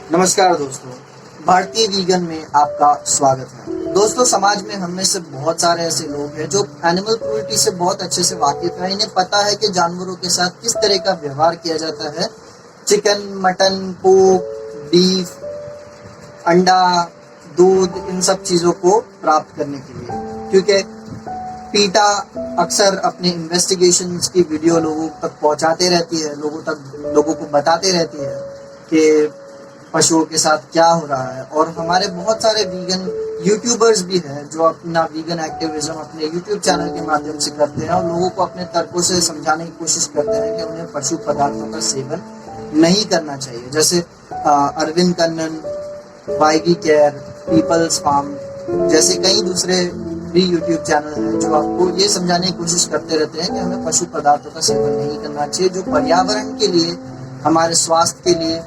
नमस्कार दोस्तों, भारतीय वीगन में आपका स्वागत है। दोस्तों, समाज में हम में से बहुत सारे ऐसे लोग हैं जो एनिमल क्रूरटी से बहुत अच्छे से वाकिफ है। इन्हें पता है कि जानवरों के साथ किस तरह का व्यवहार किया जाता है चिकन, मटन, पोर्क, बीफ, अंडा, दूध, इन सब चीज़ों को प्राप्त करने के लिए। क्योंकि पीटा अक्सर अपने इन्वेस्टिगेशंस की वीडियो लोगों तक पहुंचाते रहती है, लोगों को बताते रहती है कि पशुओं के साथ क्या हो रहा है। और हमारे बहुत सारे वीगन यूट्यूबर्स भी हैं जो अपना वीगन एक्टिविज्म अपने यूट्यूब चैनल के माध्यम से करते हैं और लोगों को अपने तर्कों से समझाने की कोशिश करते हैं कि उन्हें पशु पदार्थों का सेवन नहीं करना चाहिए। जैसे अरविंद कन्नन, वाईगी केयर, पीपल्स फार्म जैसे कई दूसरे भी यूट्यूब चैनल हैं जो आपको ये समझाने की कोशिश करते रहते हैं कि हमें पशु पदार्थों का सेवन नहीं करना चाहिए, जो पर्यावरण के लिए, हमारे स्वास्थ्य के लिए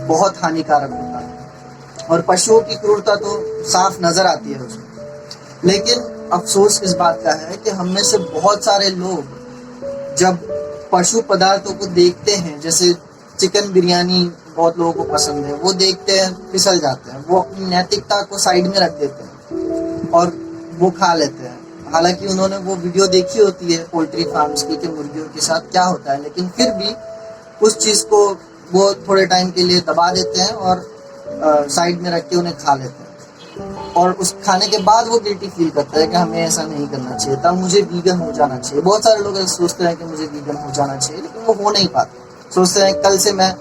बहुत हानिकारक होता है। और पशुओं की क्रूरता तो साफ नजर आती है उसमें। लेकिन अफसोस इस बात का है कि हम में से बहुत सारे लोग जब पशु पदार्थों को देखते हैं, जैसे चिकन बिरयानी बहुत लोगों को पसंद है, वो देखते हैं फिसल जाते हैं, वो अपनी नैतिकता को साइड में रख देते हैं और वो खा लेते हैं। हालांकि उन्होंने वो वीडियो देखी होती है पोल्ट्री फार्म्स की कि मुर्गियों के साथ क्या होता है, लेकिन फिर भी उस चीज़ को वो थोड़े टाइम के लिए दबा देते हैं और साइड में रख के उन्हें खा लेते हैं। और उस खाने के बाद वो गिल्टी फील करता है कि हमें ऐसा नहीं करना चाहिए था, मुझे वीगन हो जाना चाहिए। बहुत सारे लोग सोचते हैं कि मुझे वीगन हो जाना चाहिए, लेकिन वो हो नहीं पाते। सोचते हैं कल से मैं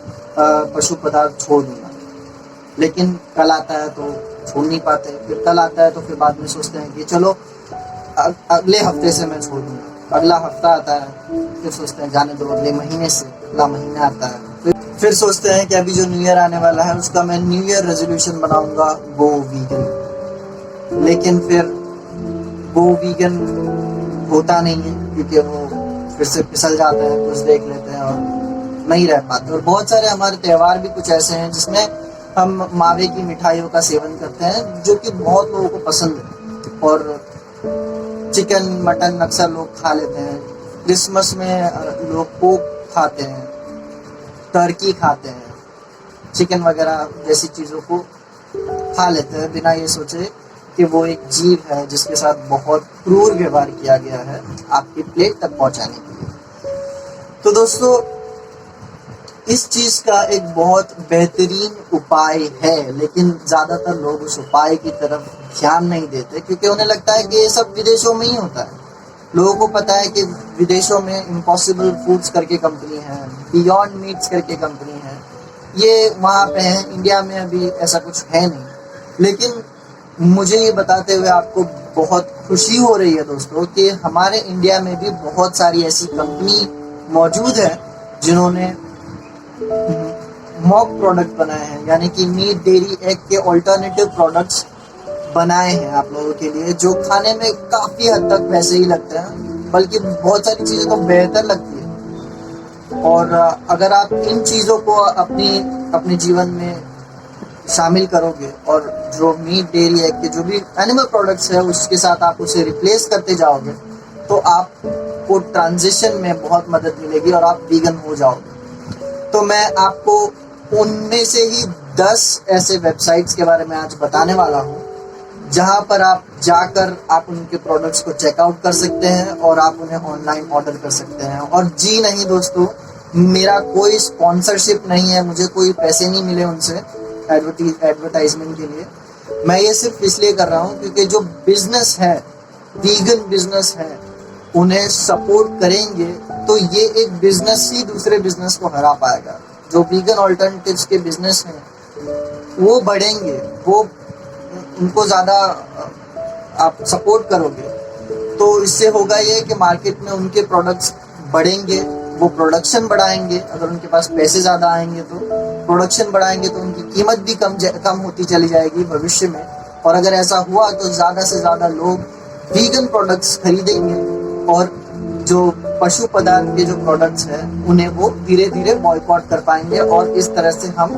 पशु पदार्थ छोड़ दूंगा, लेकिन कल आता है तो छोड़ नहीं पाते। फिर कल आता है तो फिर बाद में सोचते हैं कि चलो अगले हफ्ते से मैं छोड़ दूंगा। अगला हफ्ता आता है, फिर सोचते हैं जाने दो अगले महीने से। अगला महीना आता है, फिर सोचते हैं कि अभी जो न्यू ईयर आने वाला है उसका मैं न्यू ईयर रेजोल्यूशन बनाऊंगा गो वीगन। लेकिन फिर गो वीगन होता नहीं है क्योंकि वो फिर से फिसल जाते हैं, कुछ देख लेते हैं और नहीं रह पाते। और बहुत सारे हमारे त्यौहार भी कुछ ऐसे हैं जिसमें हम मावे की मिठाइयों का सेवन करते हैं जो कि बहुत लोगों को पसंद है। और चिकन, मटन अक्सर लोग खा लेते हैं। क्रिसमस में लोग पोर्क खाते हैं, टर्की खाते हैं, चिकन वगैरह जैसी चीज़ों को खा लेते हैं बिना ये सोचे कि वो एक जीव है जिसके साथ बहुत क्रूर व्यवहार किया गया है आपकी प्लेट तक पहुंचाने के लिए। तो दोस्तों, इस चीज़ का एक बहुत बेहतरीन उपाय है, लेकिन ज़्यादातर लोग उस उपाय की तरफ ध्यान नहीं देते क्योंकि उन्हें लगता है कि ये सब विदेशों में ही होता है। लोगों को पता है कि विदेशों में इम्पॉसिबल फूड्स करके कंपनी है, बियॉन्ड मीट्स करके कंपनी है, ये वहाँ पे है। इंडिया में अभी ऐसा कुछ है नहीं। लेकिन मुझे ये बताते हुए आपको बहुत खुशी हो रही है दोस्तों कि हमारे इंडिया में भी बहुत सारी ऐसी कंपनी मौजूद है जिन्होंने मॉक प्रोडक्ट बनाए हैं, यानी कि मीट, डेयरी, एग के ऑल्टरनेटिव प्रोडक्ट्स बनाए हैं आप लोगों के लिए, जो खाने में काफ़ी हद तक वैसे ही लगते हैं, बल्कि बहुत सारी चीज़ें तो बेहतर लगती है। और अगर आप इन चीज़ों को अपने जीवन में शामिल करोगे और जो मीट, डेयरी, एग के जो भी एनिमल प्रोडक्ट्स है उसके साथ आप उसे रिप्लेस करते जाओगे तो आपको ट्रांजिशन में बहुत मदद मिलेगी और आप वीगन हो जाओगे। तो मैं आपको उनमें से ही 10 ऐसे वेबसाइट्स के बारे में आज बताने वाला हूँ जहाँ पर आप जाकर आप उनके प्रोडक्ट्स को चेकआउट कर सकते हैं और आप उन्हें ऑनलाइन ऑर्डर कर सकते हैं। और जी नहीं दोस्तों, मेरा कोई स्पॉन्सरशिप नहीं है, मुझे कोई पैसे नहीं मिले उनसे एडवर्टाइजमेंट के लिए। मैं ये सिर्फ इसलिए कर रहा हूँ क्योंकि जो बिजनेस है, वीगन बिजनेस है, उन्हें सपोर्ट करेंगे तो ये एक बिजनेस ही दूसरे बिजनेस को हरा पाएगा। जो वीगन ऑल्टरनेटिव्स के बिजनेस हैं वो बढ़ेंगे, वो उनको ज़्यादा आप सपोर्ट करोगे तो इससे होगा ये कि मार्केट में उनके प्रोडक्ट्स बढ़ेंगे, वो प्रोडक्शन बढ़ाएंगे। अगर उनके पास पैसे ज़्यादा आएंगे तो प्रोडक्शन बढ़ाएंगे तो उनकी कीमत भी कम होती चली जाएगी भविष्य में। और अगर ऐसा हुआ तो ज़्यादा से ज़्यादा लोग वीगन प्रोडक्ट्स खरीदेंगे और जो पशु पदार्थ के जो प्रोडक्ट्स हैं उन्हें वो धीरे धीरे बॉयकॉट कर पाएंगे और इस तरह से हम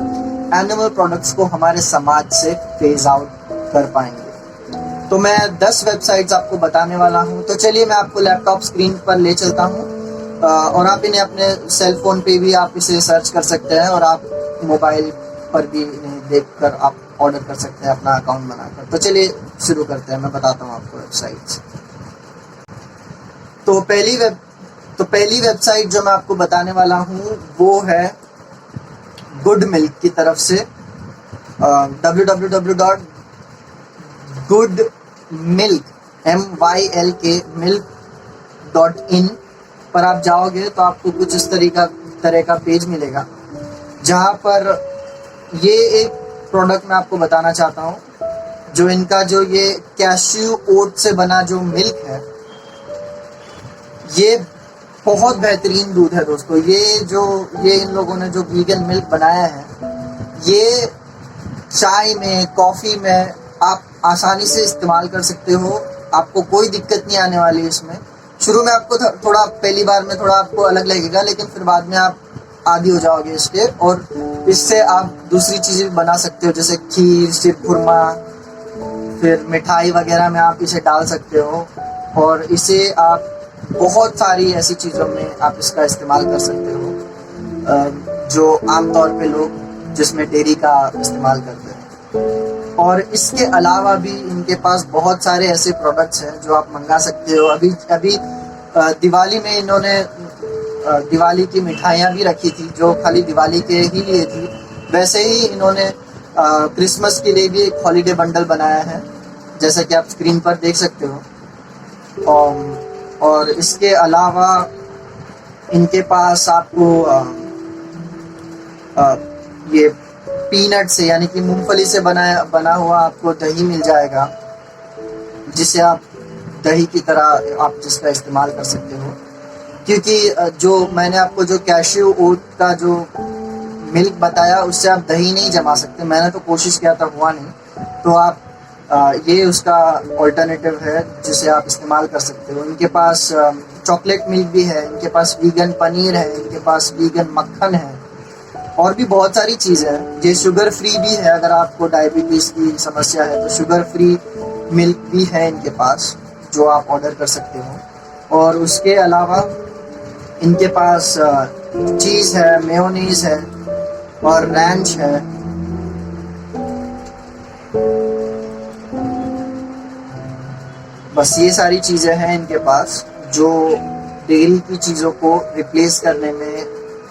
एनिमल प्रोडक्ट्स को हमारे समाज से फेज आउट कर पाएंगे। तो मैं 10 वेबसाइट्स आपको बताने वाला हूं। तो चलिए मैं आपको लैपटॉप स्क्रीन पर ले चलता हूं और आप इन्हें अपने सेल फोन पे भी आप इसे सर्च कर सकते हैं और आप मोबाइल पर भी इन्हें देखकर आप ऑर्डर कर सकते हैं अपना अकाउंट बनाकर। तो चलिए शुरू करते हैं, मैं बताता हूँ आपको वेबसाइट्स। तो पहली वेबसाइट जो मैं आपको बताने वाला हूँ वो है गुड मिल्क की तरफ से, www.goodmilk.in पर आप जाओगे तो आपको कुछ इस तरह का पेज मिलेगा, जहाँ पर ये एक प्रोडक्ट मैं आपको बताना चाहता हूँ। जो इनका जो ये कैश्यू ओट से बना जो मिल्क है, ये बहुत बेहतरीन दूध है दोस्तों। ये इन लोगों ने जो वीगन मिल्क बनाया है, ये चाय में, कॉफ़ी में आप आसानी से इस्तेमाल कर सकते हो, आपको कोई दिक्कत नहीं आने वाली इसमें। शुरू में आपको थोड़ा, पहली बार में थोड़ा आपको अलग लगेगा, लेकिन फिर बाद में आप आदी हो जाओगे इसके, और इससे आप दूसरी चीज़ें भी बना सकते हो, जैसे खीर, शीरखुरमा, फिर मिठाई वगैरह में आप इसे डाल सकते हो, और इसे आप बहुत सारी ऐसी चीज़ों में आप इसका इस्तेमाल कर सकते हो जो आमतौर पे लोग जिसमें डेयरी का इस्तेमाल करते हैं। और इसके अलावा भी इनके पास बहुत सारे ऐसे प्रोडक्ट्स हैं जो आप मंगा सकते हो। अभी दिवाली में इन्होंने दिवाली की मिठाइयाँ भी रखी थी, जो खाली दिवाली के ही लिए थी। वैसे ही इन्होंने क्रिसमस के लिए भी एक हॉलीडे बंडल बनाया है, जैसा कि आप स्क्रीन पर देख सकते हो। और इसके अलावा इनके पास आपको ये पीनट से, यानी कि मूंगफली से बना हुआ आपको दही मिल जाएगा, जिसे आप दही की तरह आप जिसका इस्तेमाल कर सकते हो। क्योंकि जो मैंने आपको जो कैश्यू ओट का जो मिल्क बताया, उससे आप दही नहीं जमा सकते। मैंने तो कोशिश किया था, हुआ नहीं। तो आप ये उसका ऑल्टरनेटिव है जिसे आप इस्तेमाल कर सकते हो। इनके पास चॉकलेट मिल्क भी है, इनके पास वीगन पनीर है, इनके पास वीगन मक्खन है, और भी बहुत सारी चीज़ें हैं। ये शुगर फ्री भी है, अगर आपको डायबिटीज़ की समस्या है तो शुगर फ्री मिल्क भी है इनके पास, जो आप ऑर्डर कर सकते हो। और उसके अलावा इनके पास चीज़ है, मेयोनीज है, और रैंच है। बस ये सारी चीज़ें हैं इनके पास, जो डेयरी की चीज़ों को रिप्लेस करने में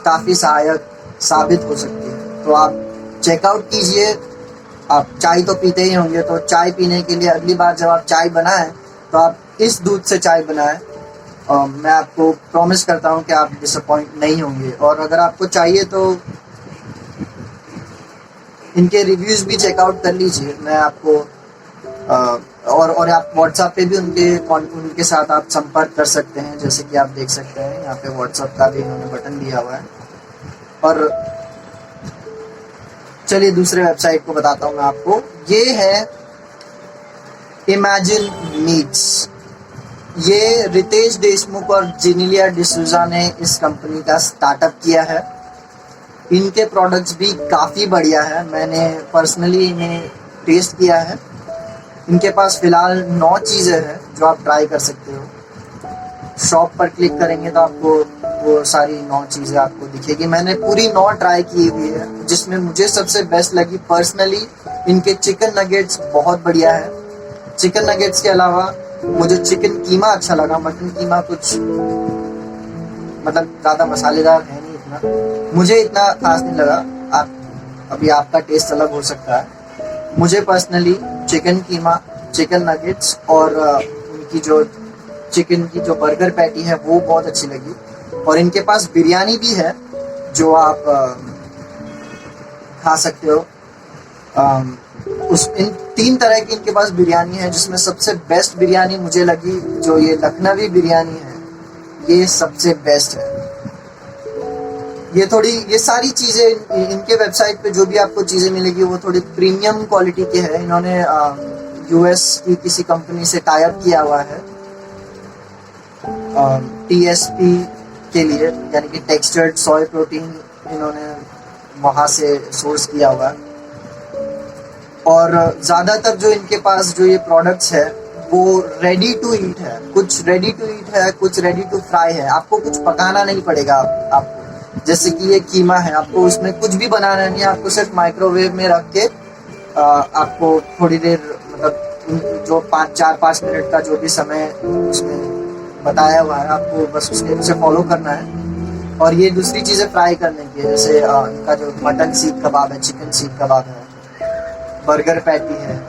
काफ़ी सहायक साबित हो सकती है। तो आप चेकआउट कीजिए। आप चाय तो पीते ही होंगे, तो चाय पीने के लिए अगली बार जब आप चाय बनाएं तो आप इस दूध से चाय बनाएं। मैं आपको प्रॉमिस करता हूं कि आप डिसअपॉइंट नहीं होंगे। और अगर आपको चाहिए तो इनके रिव्यूज़ भी चेकआउट कर लीजिए। मैं आपको और आप व्हाट्सएप पे भी उनके साथ आप संपर्क कर सकते हैं, जैसे कि आप देख सकते हैं यहाँ पे व्हाट्सएप का भी इन्होंने बटन दिया हुआ है। और चलिए दूसरे वेबसाइट को बताता हूँ मैं आपको। ये है इमेजिन मीट्स। ये रितेश देशमुख और जिनेलिया डिसूजा ने इस कंपनी का स्टार्टअप किया है। इनके प्रोडक्ट्स भी काफ़ी बढ़िया है, मैंने पर्सनली इन्हें टेस्ट किया है। इनके पास फ़िलहाल 9 चीज़ें हैं जो आप ट्राई कर सकते हो। शॉप पर क्लिक करेंगे तो आपको वो सारी 9 चीज़ें आपको दिखेगी। मैंने पूरी 9 ट्राई की हुई है, जिसमें मुझे सबसे बेस्ट लगी पर्सनली इनके चिकन नगेट्स बहुत बढ़िया है। चिकन नगेट्स के अलावा मुझे चिकन कीमा अच्छा लगा। मटन कीमा कुछ मतलब ज़्यादा मसालेदार है नहीं, इतना मुझे इतना खास नहीं लगा। अभी आपका टेस्ट अलग हो सकता है। मुझे पर्सनली चिकन कीमा, चिकन नगेट्स और उनकी जो चिकन की जो बर्गर पैटी है वो बहुत अच्छी लगी। और इनके पास बिरयानी भी है जो आप खा सकते हो। इन 3 तरह की इनके पास बिरयानी है, जिसमें सबसे बेस्ट बिरयानी मुझे लगी जो ये लखनवी बिरयानी है, ये सबसे बेस्ट है। ये सारी चीज़ें इनके वेबसाइट पे जो भी आपको चीज़ें मिलेगी वो थोड़ी प्रीमियम क्वालिटी की है। इन्होंने यूएस की किसी कंपनी से टाई अप किया हुआ है टीएसपी के लिए, यानी कि टेक्सचर्ड सोय प्रोटीन इन्होंने वहाँ से सोर्स किया हुआ है। और ज़्यादातर जो इनके पास जो ये प्रोडक्ट्स है वो रेडी टू ईट है। कुछ रेडी टू ईट है, कुछ रेडी टू फ्राई है। आपको कुछ पकाना नहीं पड़ेगा आपको। जैसे कि ये कीमा है, आपको उसमें कुछ भी बनाना नहीं है, आपको सिर्फ माइक्रोवेव में रख के आपको थोड़ी देर मतलब जो 4-5 मिनट का जो भी समय उसमें बताया हुआ है, आपको बस उसे फॉलो करना है। और ये दूसरी चीज़ें फ्राई करने की है, जैसे इनका जो मटन सीख कबाब है, चिकन सीख कबाब है, बर्गर पैटी है,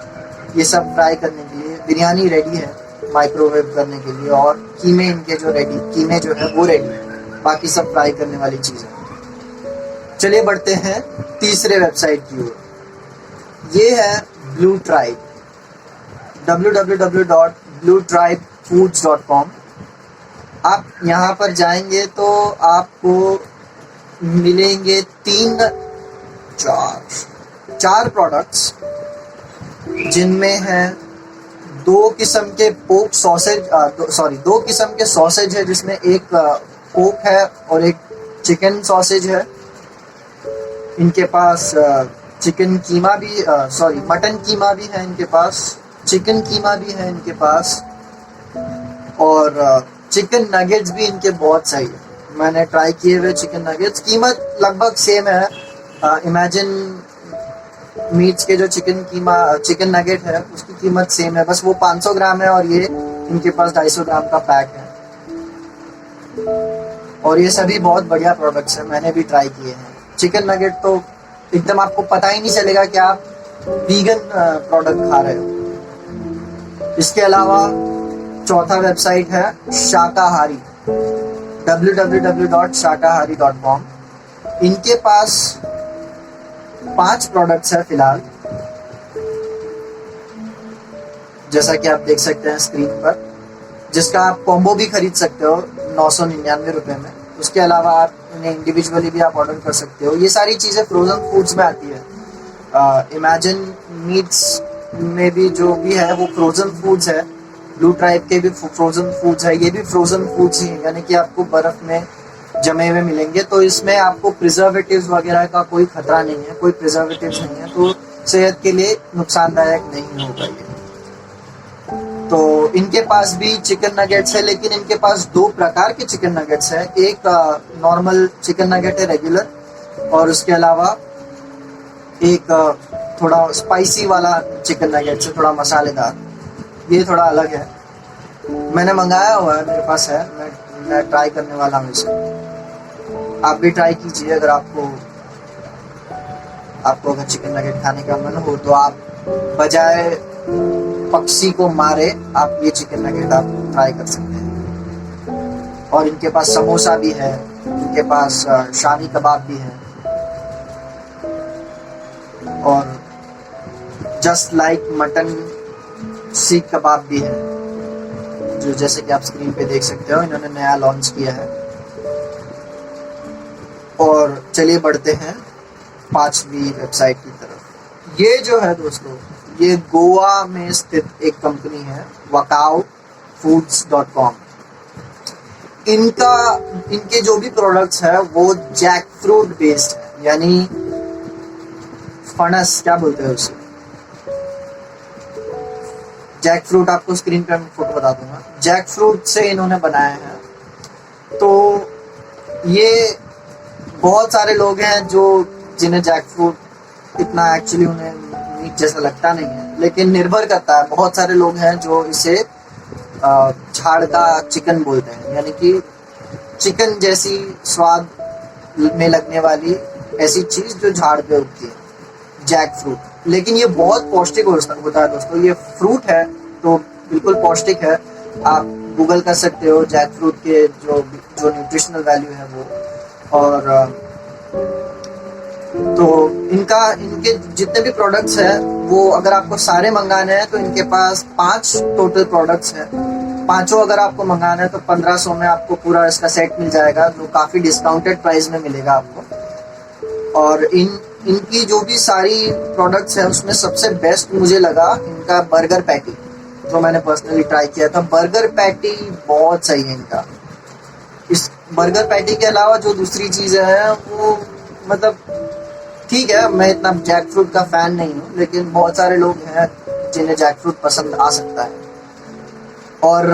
ये सब फ्राई करने के लिए। बिरयानी रेडी है माइक्रोवेव करने के लिए, और कीमे इनके कीमे जो है वो रेडी है, बाकी सब फ्राई करने वाली चीज़ें। चलिए बढ़ते हैं तीसरे वेबसाइट की ओर। ये है ब्लू ट्राइब, www.bluetribefoods.com। आप यहाँ पर जाएंगे तो आपको मिलेंगे चार प्रोडक्ट्स, जिनमें हैं दो किस्म के सॉसेज है, जिसमें एक पोक है और एक चिकन सॉसेज है। इनके पास चिकन कीमा भी मटन कीमा भी है इनके पास, चिकन कीमा भी है इनके पास, और चिकन नगेट्स भी इनके बहुत सही है। मैंने ट्राई किए हुए चिकन नगेट्स, कीमत लगभग सेम है। इमेजिन मीट्स के जो चिकन नगेट है उसकी कीमत सेम है, बस वो 500 ग्राम है और ये इनके पास 250 ग्राम का पैक है। और ये सभी बहुत बढ़िया प्रोडक्ट्स हैं, मैंने भी ट्राई किए हैं। चिकन नगेट तो एकदम आपको पता ही नहीं चलेगा कि आप वीगन प्रोडक्ट खा रहे हो। इसके अलावा चौथा वेबसाइट है शाकाहारी, www.shakahari.com। इनके पास 5 प्रोडक्ट्स है फिलहाल, जैसा कि आप देख सकते हैं स्क्रीन पर, जिसका आप कॉम्बो भी खरीद सकते हो 999 रुपए में। उसके अलावा आप इन्हें इंडिविजुअली भी आप ऑर्डर कर सकते हो। ये सारी चीज़ें फ्रोजन फूड्स में आती है। इमेजिन मीट्स में भी जो भी है वो फ्रोजन फूड्स है, ब्लू ट्राइब के भी फ्रोजन फूड्स है, ये भी फ्रोजन फूड्स ही हैं, यानी कि आपको बर्फ में जमे हुए मिलेंगे। तो इसमें आपको प्रिजर्वेटिव्स वगैरह का कोई खतरा नहीं है, कोई प्रिजर्वेटिव्स नहीं है, तो सेहत के लिए नुकसानदायक नहीं होगा ये। तो इनके पास भी चिकन नगेट्स है, लेकिन इनके पास 2 प्रकार के चिकन नगेट्स है। एक नॉर्मल चिकन नगेट है रेगुलर, और उसके अलावा एक थोड़ा स्पाइसी वाला चिकन नगेट्स है, थोड़ा मसालेदार, ये थोड़ा अलग है। मैंने मंगाया हुआ है, मेरे पास है, मैं ट्राई करने वाला हूँ इसे। आप भी ट्राई कीजिए, अगर आपको अगर चिकन नगेट खाने का मन हो तो आप बजाय पक्षी को मारे आप ये चिकन नगेट आप ट्राई कर सकते हैं। और इनके पास समोसा भी है, इनके पास शामी कबाब भी है, और जस्ट लाइक मटन सीख कबाब भी है, जो जैसे कि आप स्क्रीन पे देख सकते हो इन्होंने नया लॉन्च किया है। और चलिए बढ़ते हैं 5वीं वेबसाइट की तरफ। ये जो है दोस्तों, ये गोवा में स्थित एक कंपनी है, wakaofoods.com। इनके जो भी प्रोडक्ट्स है वो जैक फ्रूट बेस्ड है, यानी फणस, क्या बोलते हैं उसे, जैक फ्रूट। आपको स्क्रीन पे मैं फोटो बता दूंगा। जैक फ्रूट से इन्होंने बनाया है। तो ये बहुत सारे लोग हैं जिन्हें जैक फ्रूट इतना एक्चुअली उन्हें मीट जैसा लगता नहीं है, लेकिन निर्भर करता है। बहुत सारे लोग हैं जो इसे झाड़ का चिकन बोलते हैं, यानी कि चिकन जैसी स्वाद में लगने वाली ऐसी चीज जो झाड़ पे उगती है, जैक फ्रूट। लेकिन ये बहुत पौष्टिक होता है दोस्तों। ये फ्रूट है तो बिल्कुल पौष्टिक है। आप गूगल कर सकते हो जैक फ्रूट के जो न्यूट्रिशनल वैल्यू है वो। और तो इनके जितने भी प्रोडक्ट्स हैं वो अगर आपको सारे मंगाने हैं तो इनके पास 5 टोटल प्रोडक्ट्स हैं। पांचों अगर आपको मंगाना है तो 1500 में आपको पूरा इसका सेट मिल जाएगा, जो काफ़ी डिस्काउंटेड प्राइस में मिलेगा आपको। और इनकी जो भी सारी प्रोडक्ट्स हैं उसमें सबसे बेस्ट मुझे लगा इनका बर्गर पैटी, जो मैंने पर्सनली ट्राई किया था। बर्गर पैटी बहुत सही है इनका। इस बर्गर पैटी के अलावा जो दूसरी चीज़ें हैं वो मतलब ठीक है, मैं इतना जैक फ्रूट का फ़ैन नहीं हूँ, लेकिन बहुत सारे लोग हैं जिन्हें जैक फ्रूट पसंद आ सकता है। और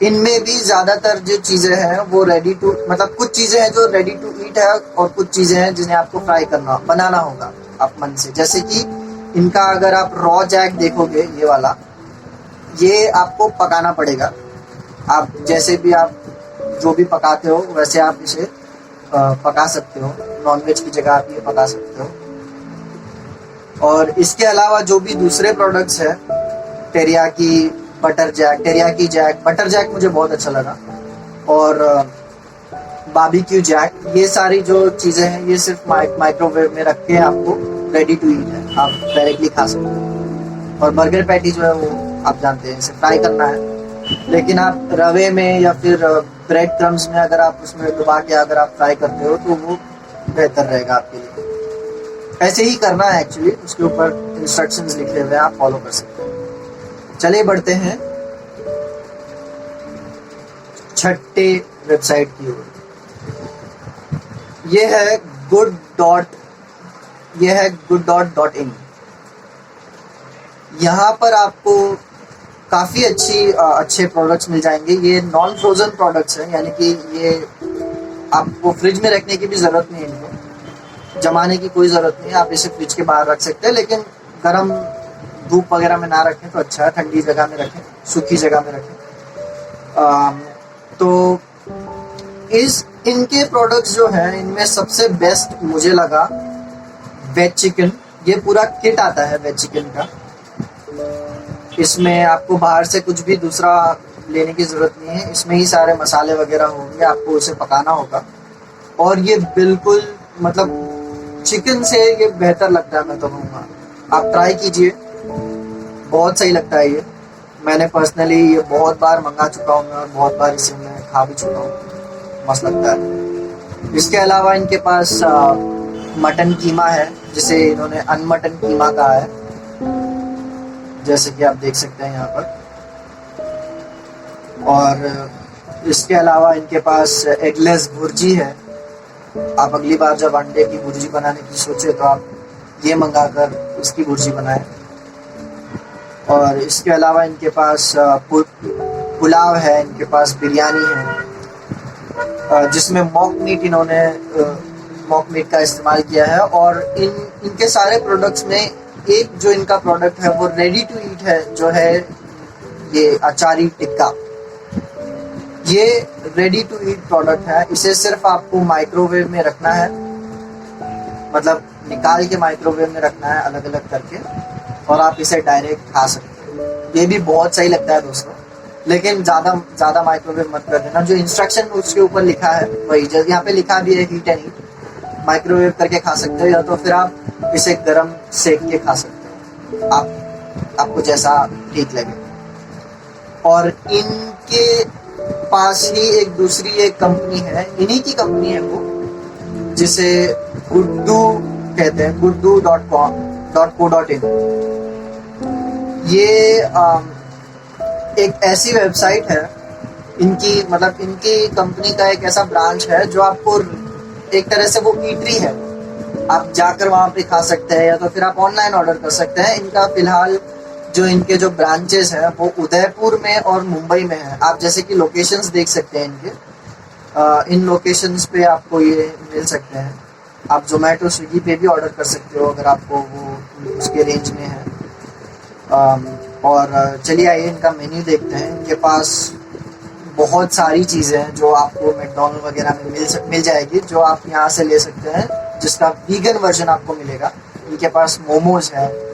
इनमें भी ज्यादातर जो चीजें हैं वो रेडी टू, मतलब कुछ चीजें हैं जो रेडी टू ईट है और कुछ चीजें हैं जिन्हें आपको फ्राई करना बनाना होगा आप मन से। जैसे कि इनका अगर आप रॉ जैक देखोगे, ये वाला, ये आपको पकाना पड़ेगा। आप जैसे भी आप जो भी पकाते हो वैसे आप इसे पका सकते हो। नॉनवेज की जगह आप ये पका सकते हो। और इसके अलावा जो भी दूसरे प्रोडक्ट्स है, teriyaki butter jack, teriyaki jack, butter jack मुझे बहुत अच्छा लगा, और बारबेक्यू जैक, ये सारी जो चीज़ें हैं ये सिर्फ माइक्रोवेव में रख के आपको रेडी टू ईट है, आप डायरेक्टली खा सकते हो। और बर्गर पैटी जो है वो आप जानते हैं इसे फ्राई करना है, लेकिन आप रवे में या फिर ब्रेड क्रम्स में अगर आप उसमें डुबा के अगर आप फ्राई करते हो तो वो बेहतर रहेगा आपके लिए। ऐसे ही करना है एक्चुअली, उसके ऊपर इंस्ट्रक्शंस लिखे हुए हैं, आप फॉलो कर सकते हैं। चलिए बढ़ते हैं छठे वेबसाइट की ओर। ये है good.in। यहाँ पर आपको काफ़ी अच्छे प्रोडक्ट्स मिल जाएंगे। ये नॉन फ्रोजन प्रोडक्ट्स हैं, यानी कि ये आपको फ्रिज में रखने की भी ज़रूरत नहीं है, इनको जमाने की कोई ज़रूरत नहीं है। आप इसे फ्रिज के बाहर रख सकते हैं, लेकिन गर्म धूप वगैरह में ना रखें तो अच्छा है, ठंडी जगह में रखें, सूखी जगह में रखें। तो इनके प्रोडक्ट्स जो हैं, इनमें सबसे बेस्ट मुझे लगा वेज चिकन। ये पूरा किट आता है वेज चिकन का। इसमें आपको बाहर से कुछ भी दूसरा लेने की ज़रूरत नहीं है, इसमें ही सारे मसाले वगैरह होंगे, आपको उसे पकाना होगा। और ये बिल्कुल मतलब चिकन से ये बेहतर लगता है, मैं तो कहूँगा आप ट्राई कीजिए, बहुत सही लगता है ये। मैंने पर्सनली ये बहुत बार मंगा चुका हूँ और बहुत बार इसे मैं खा भी चुका हूँ, मस्त लगता है। इसके अलावा इनके पास मटन कीमा है, जिसे इन्होंने अनमटन कीमा कहा है, जैसे कि आप देख सकते हैं यहाँ पर। और इसके अलावा इनके पास एगलेस भुर्जी है। आप अगली बार जब अंडे की भुर्जी बनाने की सोचे तो आप ये मंगाकर उसकी भुर्जी बनाएं। और इसके अलावा इनके पास पुलाव है, इनके पास बिरयानी है, जिसमें मॉक मीट का इस्तेमाल किया है। और इनके सारे प्रोडक्ट्स में एक जो इनका प्रोडक्ट है वो रेडी टू ईट है, जो है ये अचारी टिक्का। ये रेडी टू ईट प्रोडक्ट है। इसे सिर्फ आपको माइक्रोवेव में रखना है, मतलब निकाल के माइक्रोवेव में रखना है अलग अलग करके, और आप इसे डायरेक्ट खा सकते हो। ये भी बहुत सही लगता है दोस्तों, लेकिन ज़्यादा माइक्रोवेव मत कर देना। जो इंस्ट्रक्शन उसके ऊपर लिखा है वही, जैसे यहाँ पे लिखा भी है हीट एंड ईट, माइक्रोवेव करके खा सकते हो, या तो फिर आप इसे गरम सेक के खा सकते हो, आपको जैसा ठीक लगे। और इनके पास ही एक कंपनी है, इन्हीं की कंपनी है वो, जिसे गुड्डू कहते हैं, gudu.co.in। ये एक ऐसी वेबसाइट है, इनकी कंपनी का एक ऐसा ब्रांच है जो आपको एक तरह से वो ईटरी है, आप जाकर वहाँ पे खा सकते हैं, या तो फिर आप ऑनलाइन ऑर्डर कर सकते हैं। इनका फिलहाल इनके जो ब्रांचेस हैं वो उदयपुर में और मुंबई में है। आप जैसे कि लोकेशंस देख सकते हैं इनके, इन लोकेशंस पे आपको ये मिल सकते हैं। आप जोमेटो स्विगी पे भी ऑर्डर कर सकते हो अगर आपको वो उसके रेंज में है। और चलिए आइए इनका मेन्यू देखते हैं। इनके पास बहुत सारी चीज़ें हैं जो आपको मैकडॉनल्ड वगैरह में मिल जाएगी, जो आप यहाँ से ले सकते हैं, जिसका वीगन वर्जन आपको मिलेगा। इनके पास मोमोज है,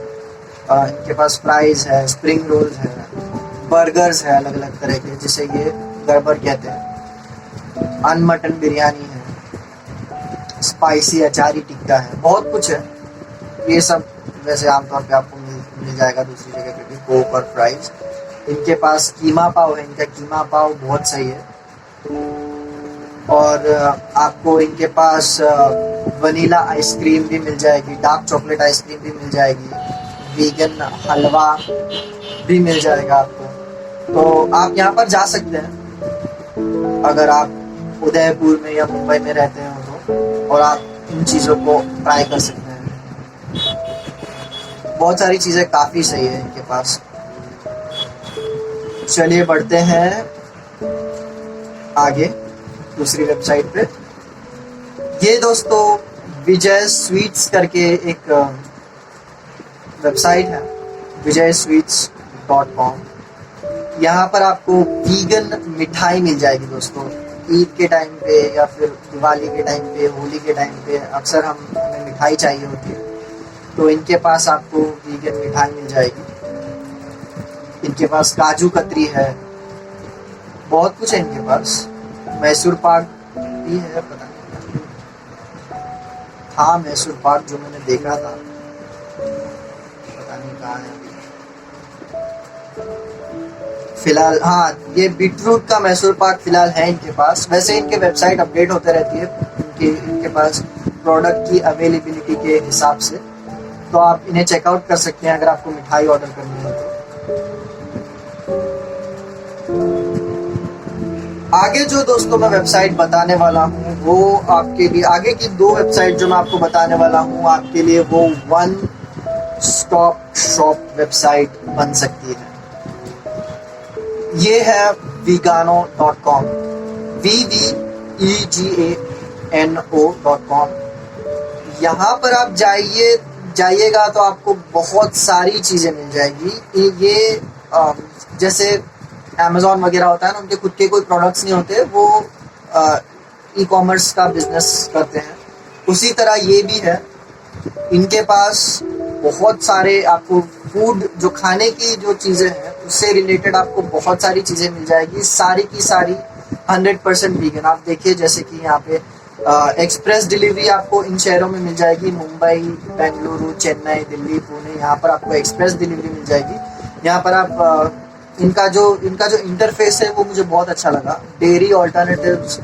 इनके पास फ्राइज है, स्प्रिंग रोल्स है, बर्गर्स है अलग अलग तरह के, जिसे ये गड़बड़ कहते हैं, अनमटन बिरयानी है, स्पाइसी अचारी टिक्का है, बहुत कुछ है। ये सब वैसे आमतौर पे आपको मिल जाएगा दूसरी जगह पे भी, कोक और फ्राइज। इनके पास कीमा पाव है, इनका कीमा पाव बहुत सही है। और आपको इनके पास वनीला आइसक्रीम भी मिल जाएगी, डार्क चॉकलेट आइसक्रीम भी मिल जाएगी, वीगन हलवा भी मिल जाएगा आपको। तो आप यहाँ पर जा सकते हैं अगर आप उदयपुर में या मुंबई में रहते हैं तो, और आप इन चीज़ों को ट्राई कर सकते हैं। बहुत सारी चीज़ें काफ़ी सही है इनके पास। चलिए बढ़ते हैं आगे दूसरी वेबसाइट पे, ये दोस्तों विजय स्वीट्स करके एक वेबसाइट है, vijayasweets.com। यहाँ पर आपको वीगन मिठाई मिल जाएगी दोस्तों। ईद के टाइम पे या फिर दिवाली के टाइम पे, होली के टाइम पे अक्सर हमें मिठाई चाहिए होती है, तो इनके पास आपको वीगन मिठाई मिल जाएगी। इनके पास काजू कतरी है, बहुत कुछ है इनके पास। मैसूर पाक भी है, पता नहीं। हाँ, मैसूर पाक जो मैंने देखा था, पता नहीं कहाँ है अभी। फिलहाल हाँ, ये बीटरूट का मैसूर पाक फिलहाल है इनके पास। वैसे इनके वेबसाइट अपडेट होते रहती है इनके पास प्रोडक्ट की अवेलेबिलिटी के हिसाब से, तो आप इन्हें चेकआउट कर सकते हैं अगर आपको मिठाई ऑर्डर करनी है तो। आगे जो दोस्तों मैं वेबसाइट बताने वाला हूँ वो आपके लिए, आगे की 2 वेबसाइट जो मैं आपको बताने वाला हूँ आपके लिए, वो वन स्टॉप शॉप वेबसाइट बन सकती है। ये है vegano.com, VVEGANO.com। यहाँ पर आप जाइएगा तो आपको बहुत सारी चीज़ें मिल जाएगी। ये जैसे अमेज़ॉन वगैरह होता है ना, उनके खुद के कोई प्रोडक्ट्स नहीं होते, वो ई कॉमर्स का बिजनेस करते हैं, उसी तरह ये भी है। इनके पास बहुत सारे आपको फूड, जो खाने की जो चीज़ें हैं उससे रिलेटेड आपको बहुत सारी चीज़ें मिल जाएगी, सारी की सारी 100% वीगन। आप देखिए जैसे कि यहाँ पे एक्सप्रेस डिलीवरी आपको इन शहरों में मिल जाएगी, मुंबई, बेंगलुरु, चेन्नई, दिल्ली, पुणे, यहाँ पर आपको एक्सप्रेस डिलीवरी मिल जाएगी। यहाँ पर आप इनका जो इंटरफेस है वो मुझे बहुत अच्छा लगा। डेयरी ऑल्टरनेटिव्स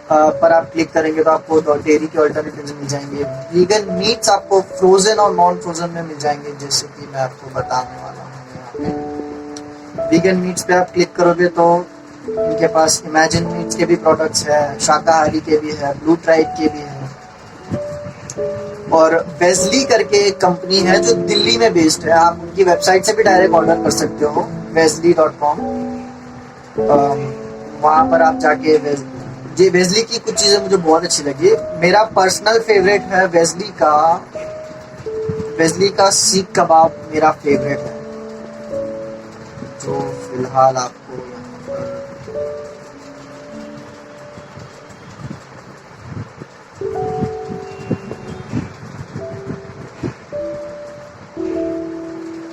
पर आप क्लिक करेंगे तो आपको डेयरी के ऑल्टरनेटिव्स मिल जाएंगे। वीगन मीट्स आपको फ्रोजन और नॉन फ्रोजन में मिल जाएंगे, जैसे कि मैं आपको बताने वाला हूँ। वीगन मीट्स पे आप क्लिक करोगे तो इनके पास इमेजिन मीट्स के भी प्रोडक्ट्स है, शाकाहारी के भी है, ब्लू ट्राइब के भी है, और वेजली करके एक कंपनी है जो दिल्ली में बेस्ड है। आप उनकी वेबसाइट से भी डायरेक्ट ऑर्डर कर सकते हो, wesley.com। वहाँ पर आप जाके वेजली की कुछ चीज़ें मुझे बहुत अच्छी लगी। मेरा पर्सनल फेवरेट है वेजली का सीख कबाब मेरा फेवरेट है, जो फिलहाल आपको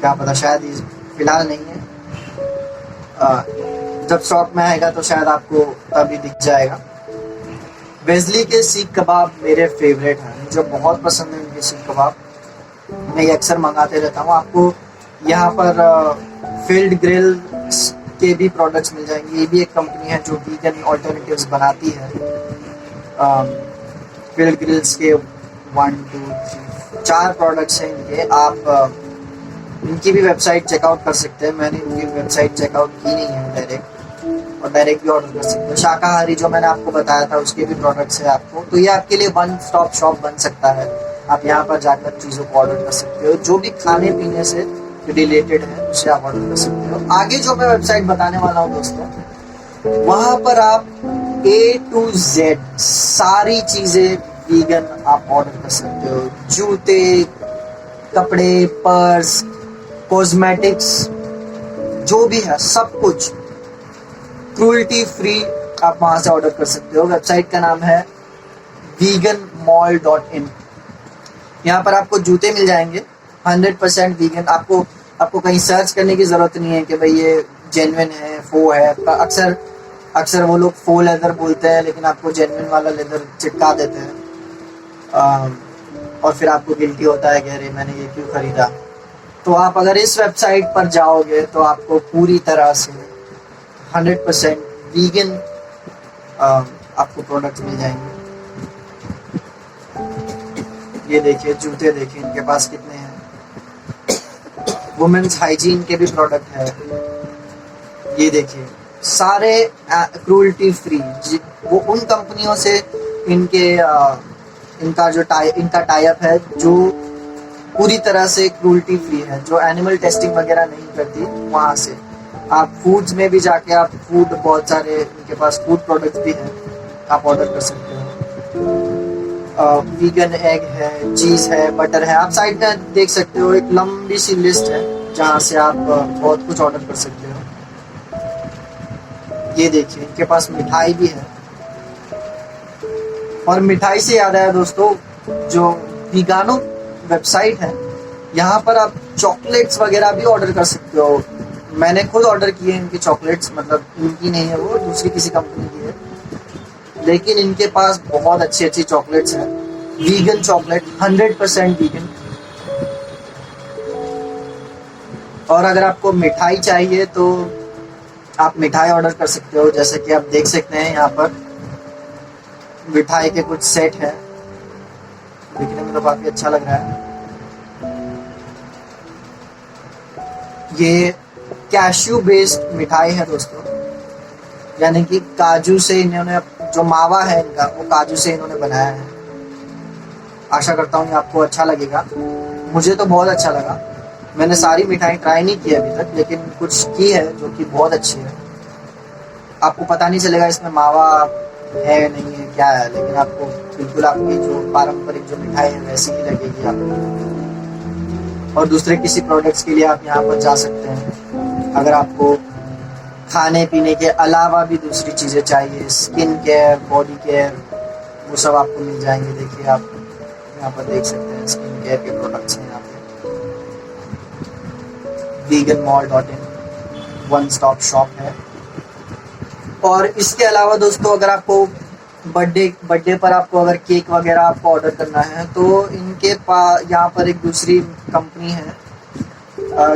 क्या पता, शायद फिलहाल नहीं है, जब स्टॉक में आएगा तो शायद आपको तभी दिख जाएगा। वेजली के सीख कबाब मेरे फेवरेट हैं, मुझे बहुत पसंद है इनके सीख कबाब, मैं ये अक्सर मंगाते रहता हूँ। आपको यहाँ पर फील्ड ग्रिल के भी प्रोडक्ट्स मिल जाएंगे। ये भी एक कंपनी है जो वीगन ऑल्टरनेटिव्स बनाती है। फील्ड ग्रिल्स के 1 2 3 4 प्रोडक्ट्स हैं इनके। आप इनकी भी वेबसाइट चेकआउट कर सकते हैं। मैंने इनकी वेबसाइट चेकआउट की नहीं है डायरेक्ट, और डायरेक्ट भी ऑर्डर कर सकते हैं। शाकाहारी जो मैंने आपको बताया था उसके भी प्रोडक्ट्स है आपको, तो ये आपके लिए वन स्टॉप शॉप बन सकता है। आप यहाँ पर जाकर चीज़ों को ऑर्डर कर सकते हो, जो भी खाने पीने से रिलेटेड है उसे आप ऑर्डर कर सकते हो। आगे जो मैं वेबसाइट बताने वाला हूँ दोस्तों, वहाँ पर आप A to Z सारी चीज़ें वीगन आप ऑर्डर कर सकते हो। जूते, कपड़े, पर्स, कॉस्मेटिक्स, जो भी है सब कुछ क्रूल्टी फ्री आप वहाँ से ऑर्डर कर सकते हो। वेबसाइट का नाम है veganmall.in। यहाँ पर आपको जूते मिल जाएंगे 100% वीगन। आपको कहीं सर्च करने की ज़रूरत नहीं है कि भाई ये जेन्युइन है, फो है। अक्सर वो लोग फो लेदर बोलते हैं, लेकिन आपको जेन्युइन वाला लेदर चिपका देते हैं, और फिर आपको गिल्टी होता है कि अरे मैंने ये क्यों ख़रीदा। तो आप अगर इस वेबसाइट पर जाओगे तो आपको पूरी तरह से 100% वीगन आपको प्रोडक्ट मिल जाएंगे। ये देखिए जूते, देखिए इनके पास कितने हैं। वुमेन्स हाइजीन के भी प्रोडक्ट है। ये देखिए सारे क्रूल्टी फ्री। वो उन कंपनियों से इनका टाई अप है जो पूरी तरह से क्रूल्टी फ्री है, जो एनिमल टेस्टिंग वगैरह नहीं करती, वहाँ से। आप फूड्स में भी जाके आप फूड, बहुत सारे इनके पास फूड प्रोडक्ट्स भी हैं, आप ऑर्डर कर सकते हो। वीगन एग है, चीज़ है, बटर है। आप साइड में देख सकते हो एक लंबी सी लिस्ट है जहाँ से आप बहुत कुछ ऑर्डर कर सकते हो। ये देखिए इनके पास मिठाई भी है। और मिठाई से याद आया दोस्तों, जो वीगानो वेबसाइट है, यहाँ पर आप चॉकलेट्स वगैरह भी ऑर्डर कर सकते हो। मैंने खुद ऑर्डर किए इनकी चॉकलेट्स, मतलब इनकी नहीं है, वो दूसरी किसी कंपनी की है, लेकिन इनके पास बहुत अच्छी अच्छी चॉकलेट्स हैं। Vegan chocolate, 100% vegan. और अगर आपको मिठाई चाहिए तो आप मिठाई ऑर्डर कर सकते हो। जैसे कि आप देख सकते हैं यहाँ पर मिठाई के कुछ सेट हैं, दिखने में तो काफी अच्छा लग रहा है। ये कैश्यू बेस्ड मिठाई है दोस्तों, यानी कि काजू से इन्होंने, जो मावा है इनका वो काजू से इन्होंने बनाया है। आशा करता हूँ कि आपको अच्छा लगेगा। मुझे तो बहुत अच्छा लगा। मैंने सारी मिठाई ट्राई नहीं की अभी तक, लेकिन कुछ की है जो कि बहुत अच्छी है। आपको पता नहीं चलेगा इसमें मावा है नहीं है क्या है, लेकिन आपको बिल्कुल आपकी जो पारंपरिक जो मिठाई है वैसी ही लगेगी आपको। और दूसरे किसी प्रोडक्ट्स के लिए आप यहाँ पर जा सकते हैं। अगर आपको खाने पीने के अलावा भी दूसरी चीज़ें चाहिए, स्किन केयर, बॉडी केयर, वो सब आपको मिल जाएंगे। देखिए आप यहाँ पर देख सकते हैं स्किन केयर के प्रोडक्ट्स हैं यहाँ पे। veganmall.in वन स्टॉप शॉप है। और इसके अलावा दोस्तों, अगर आपको बर्थडे पर आपको अगर केक वगैरह आपको ऑर्डर करना है तो इनके पास यहाँ पर एक दूसरी कंपनी है,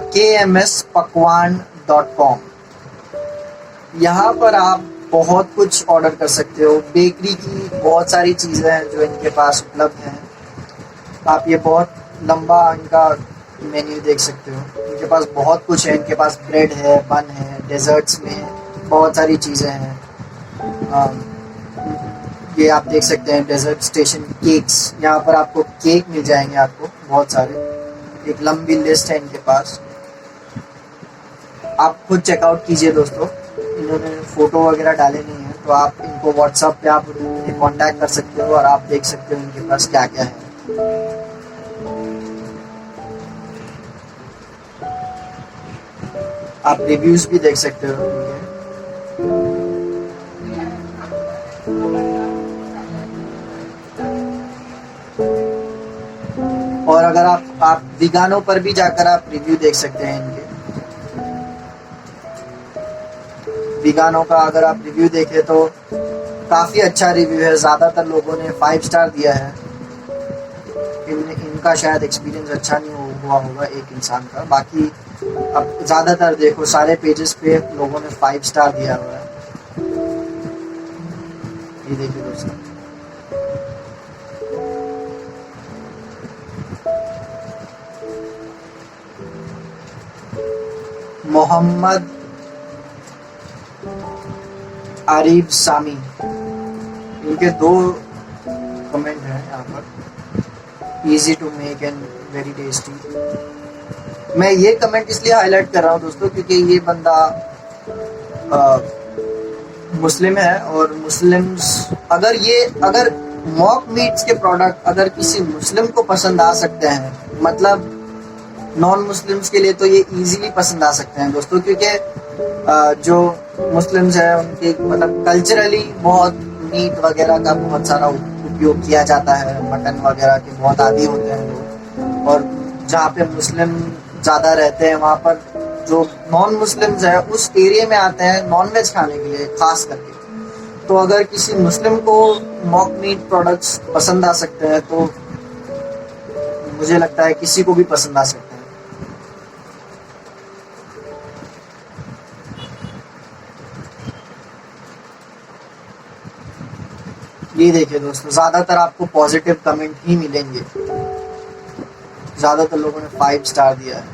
kmspakwan.com। यहाँ पर आप बहुत कुछ ऑर्डर कर सकते हो। बेकरी की बहुत सारी चीज़ें हैं जो इनके पास उपलब्ध हैं। आप ये बहुत लंबा इनका मेन्यू देख सकते हो। इनके पास बहुत कुछ है। इनके पास ब्रेड है, बन है, डेजर्ट्स में बहुत सारी चीज़ें हैं। ये आप देख सकते हैं डेजर्ट स्टेशन केक्स, यहाँ पर आपको केक मिल जाएंगे आपको बहुत सारे। एक लंबी लिस्ट है इनके पास, आप खुद चेकआउट कीजिए दोस्तों। इन्होंने फ़ोटो वगैरह डाले नहीं हैं, तो आप इनको व्हाट्सएप पे आप कांटेक्ट कर सकते हो और आप देख सकते हो इनके पास क्या क्या है। आप रिव्यूज भी देख सकते हो इनके। और अगर आप वीगानो पर भी जाकर आप रिव्यू देख सकते हैं इनके। वीगानो का अगर आप रिव्यू देखें तो काफ़ी अच्छा रिव्यू है। ज़्यादातर लोगों ने 5 स्टार दिया है। इनका शायद एक्सपीरियंस अच्छा नहीं हुआ होगा एक इंसान का। बाकी अब ज़्यादातर देखो सारे पेजेस पे लोगों ने 5 स्टार दिया हुआ है। ये देखिए दोस्तों, मोहम्मद आरिफ सामी, इनके 2 कमेंट हैं यहाँ पर। Easy to make and very tasty. मैं ये कमेंट इसलिए हाईलाइट कर रहा हूँ दोस्तों क्योंकि ये बंदा मुस्लिम है, और मुस्लिम्स अगर मॉक मीट्स के प्रोडक्ट अगर किसी मुस्लिम को पसंद आ सकते हैं, मतलब नॉन मुस्लिम्स के लिए तो ये इजीली पसंद आ सकते हैं दोस्तों। क्योंकि जो मुस्लिम्स हैं उनके मतलब कल्चरली बहुत मीट वगैरह का बहुत सारा उपयोग किया जाता है। मटन वगैरह के बहुत आदी होते हैं लोग। और जहाँ पे मुस्लिम ज़्यादा रहते हैं वहाँ पर जो नॉन मुस्लिम्स है उस एरिया में आते हैं नॉन वेज खाने के लिए खास करके। तो अगर किसी मुस्लिम को मॉक मीट प्रोडक्ट्स पसंद आ सकते हैं तो मुझे लगता है किसी को भी पसंद आ सकते हैं। ये देखिए दोस्तों, ज़्यादातर आपको पॉजिटिव कमेंट ही मिलेंगे। ज़्यादातर लोगों ने 5 स्टार दिया है।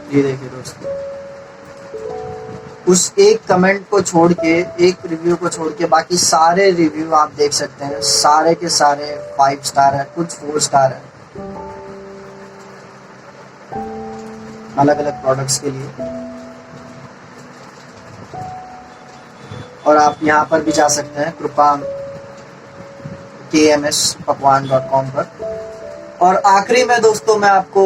ये देखिए दोस्तों, उस एक कमेंट को छोड़ के, एक रिव्यू को छोड़ के बाकी सारे रिव्यू आप देख सकते हैं, सारे के सारे 5 स्टार है, कुछ 4 स्टार है। अलग अलग प्रोडक्ट्स के लिए। और आप यहाँ पर भी जा सकते हैं कृपा kmspakwan.com पर। और आखिरी में दोस्तों मैं आपको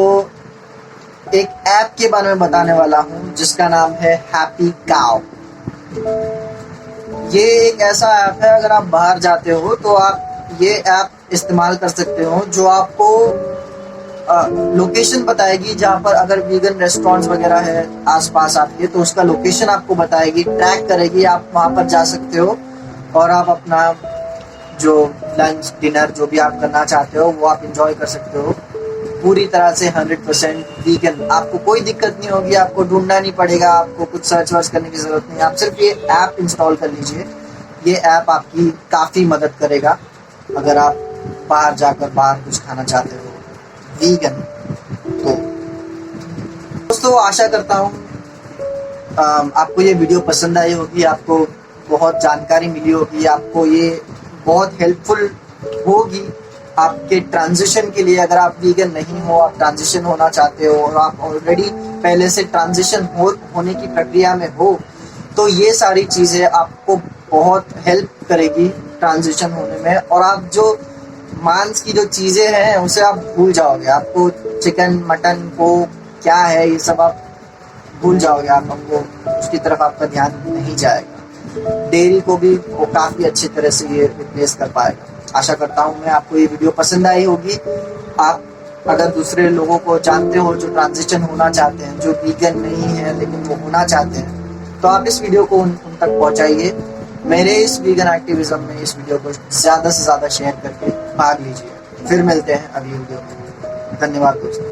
एक ऐप के बारे में बताने वाला हूँ जिसका नाम है हैप्पी काउ। ये एक ऐसा ऐप है, अगर आप बाहर जाते हो तो आप ये ऐप इस्तेमाल कर सकते हो, जो आपको लोकेशन बताएगी। जहाँ पर अगर वीगन रेस्टोरेंट्स वगैरह है आसपास आपके, तो उसका लोकेशन आपको बताएगी, ट्रैक करेगी। आप वहाँ पर जा सकते हो और आप अपना जो लंच डिनर जो भी आप करना चाहते हो वो आप इंजॉय कर सकते हो पूरी तरह से 100% वीगन। आपको कोई दिक्कत नहीं होगी, आपको ढूंढना नहीं पड़ेगा, आपको कुछ सर्च वर्च करने की जरूरत नहीं है। आप सिर्फ ये ऐप इंस्टॉल कर लीजिए। ये ऐप आपकी काफ़ी मदद करेगा अगर आप बाहर जाकर बाहर कुछ खाना चाहते हो वीगन। तो दोस्तों आशा करता हूँ आपको ये वीडियो पसंद आई होगी, आपको बहुत जानकारी मिली होगी, आपको ये बहुत हेल्पफुल होगी आपके ट्रांजिशन के लिए। अगर आप वीगन नहीं हो, आप ट्रांजिशन होना चाहते हो और आप ऑलरेडी पहले से ट्रांजिशन होने की प्रक्रिया में हो, तो ये सारी चीज़ें आपको बहुत हेल्प करेगी ट्रांजिशन होने में। और आप जो मांस की जो चीज़ें हैं उसे आप भूल जाओगे। आपको चिकन मटन को क्या है ये सब आप भूल जाओगे, आपको उसकी तरफ आपका ध्यान नहीं जाएगा। डेयरी को भी वो काफ़ी अच्छी तरह से ये रिप्लेस कर पाएगा। आशा करता हूँ मैं आपको ये वीडियो पसंद आई होगी। आप अगर दूसरे लोगों को जानते हो जो ट्रांजिशन होना चाहते हैं, जो वीगन नहीं है लेकिन वो होना चाहते हैं, तो आप इस वीडियो को उन तक पहुँचाइए। मेरे इस वीगन एक्टिविज्म में इस वीडियो को ज़्यादा से ज़्यादा शेयर करके भाग लीजिए। फिर मिलते हैं अगली वीडियो में। धन्यवाद दोस्तों।